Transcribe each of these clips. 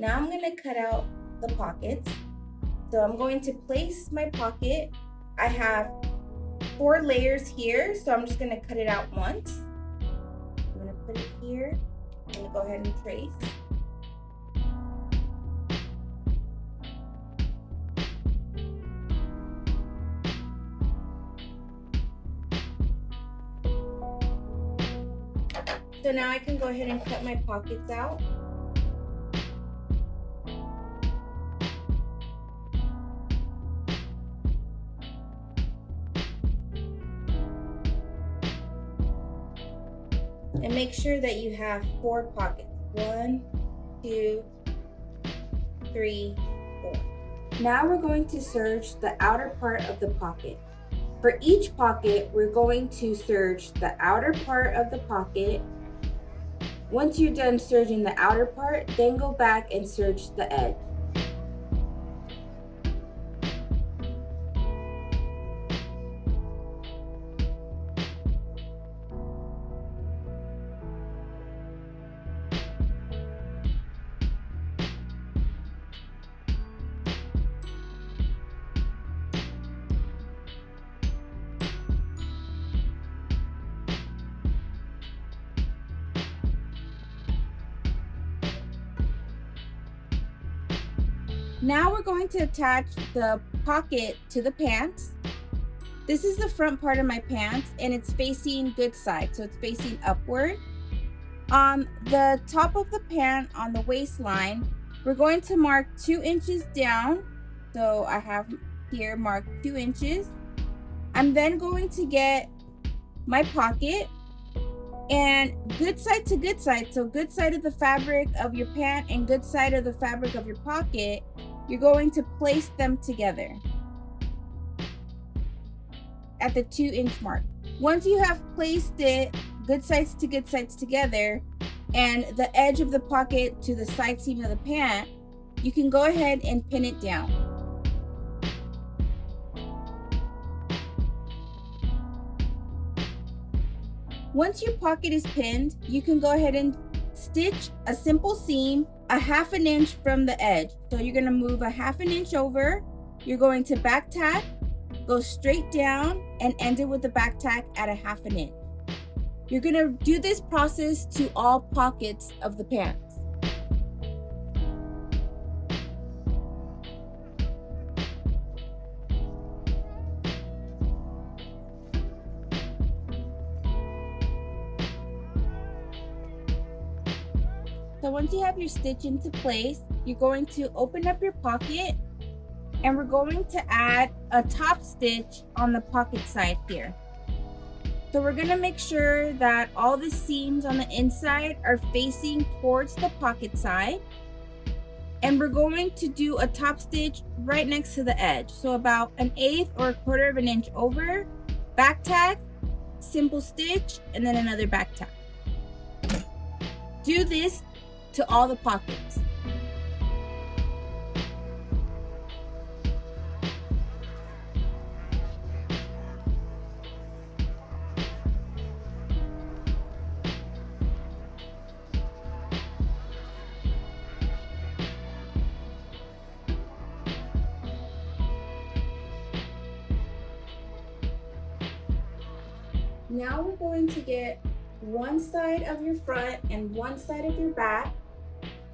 Now I'm going to cut out the pockets. So I'm going to place my pocket. I have 4 layers here, so I'm just going to cut it out once. I'm going to put it here. I'm going to go ahead and trace. So now I can go ahead and cut my pockets out. And make sure that you have 4 pockets. 1, 2, 3, 4. Now we're going to serge the outer part of the pocket. For each pocket, we're going to serge the outer part of the pocket. Once you're done serging the outer part, then go back and serge the edge. Now we're going to attach the pocket to the pants. This is the front part of my pants and it's facing good side, so it's facing upward. On the top of the pant on the waistline, we're going to mark 2 inches down. So I have here marked 2 inches. I'm then going to get my pocket and good side to good side, so good side of the fabric of your pant and good side of the fabric of your pocket, you're going to place them together at the 2-inch mark. Once you have placed it good sides together and the edge of the pocket to the side seam of the pant, you can go ahead and pin it down. Once your pocket is pinned, you can go ahead and stitch a simple seam 1/2 inch from the edge. So you're going to move 1/2 inch over, you're going to back tack, go straight down and end it with the back tack at 1/2 inch. You're going to do this process to all pockets of the pants. So once you have your stitch into place, you're going to open up your pocket and we're going to add a top stitch on the pocket side here. So we're going to make sure that all the seams on the inside are facing towards the pocket side. And we're going to do a top stitch right next to the edge. So about 1/8 or 1/4 of an inch over, back tack, simple stitch, and then another back tack. Do this to all the pockets. Now we're going to get one side of your front and one side of your back,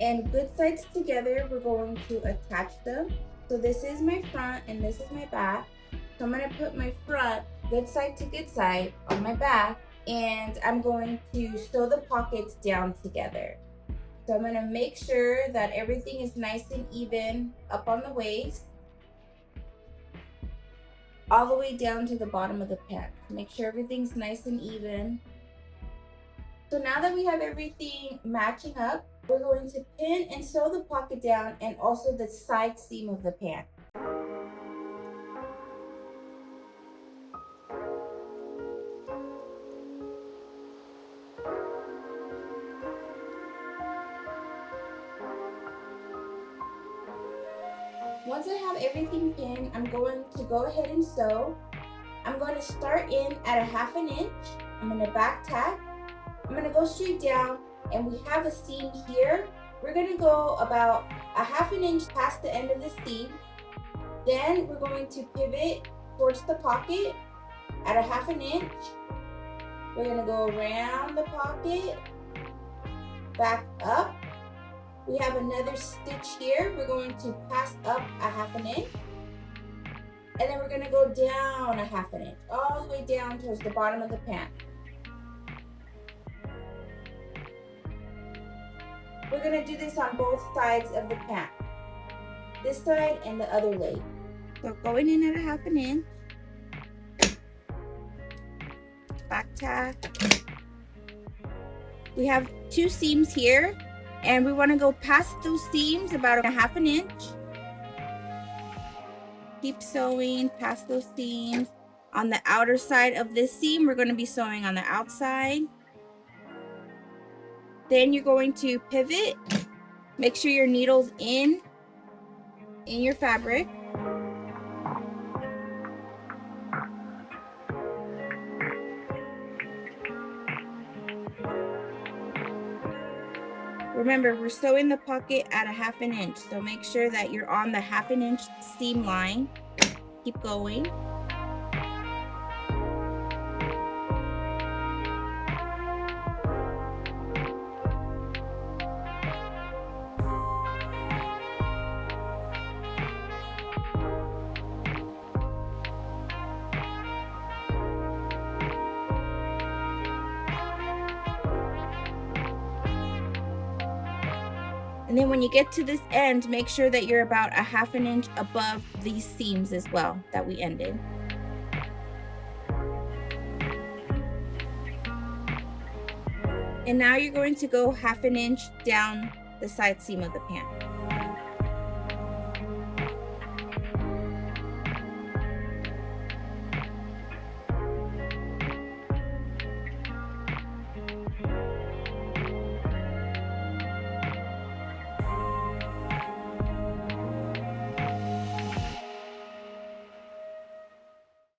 and good sides together, we're going to attach them. So this is my front and this is my back. So I'm going to put my front good side to good side on my back, and I'm going to sew the pockets down together. So I'm going to make sure that everything is nice and even up on the waist, all the way down to the bottom of the pant. Make sure everything's nice and even. So now that we have everything matching up, we're going to pin and sew the pocket down and also the side seam of the pant. Once I have everything pinned, I'm going to go ahead and sew. I'm going to start in at 1/2 inch. I'm going to back tack. I'm going to go straight down, and we have a seam here. We're going to go about a half an inch past the end of the seam. Then we're going to pivot towards the pocket at a half an inch. We're going to go around the pocket, back up. We have another stitch here. We're going to pass up a half an inch. And then we're going to go down a half an inch, all the way down towards the bottom of the pant. We're going to do this on both sides of the pant, this side and the other leg. So going in at a half an inch, back tack. We have 2 seams here, and we want to go past those seams about a half an inch. Keep sewing past those seams. On the outer side of this seam, we're going to be sewing on the outside. Then you're going to pivot. Make sure your needle's in your fabric. Remember, we're sewing the pocket at a half an inch, so make sure that you're on the half an inch seam line. Keep going. And then when you get to this end, make sure that you're about a half an inch above these seams as well that we ended. And now you're going to go half an inch down the side seam of the pant.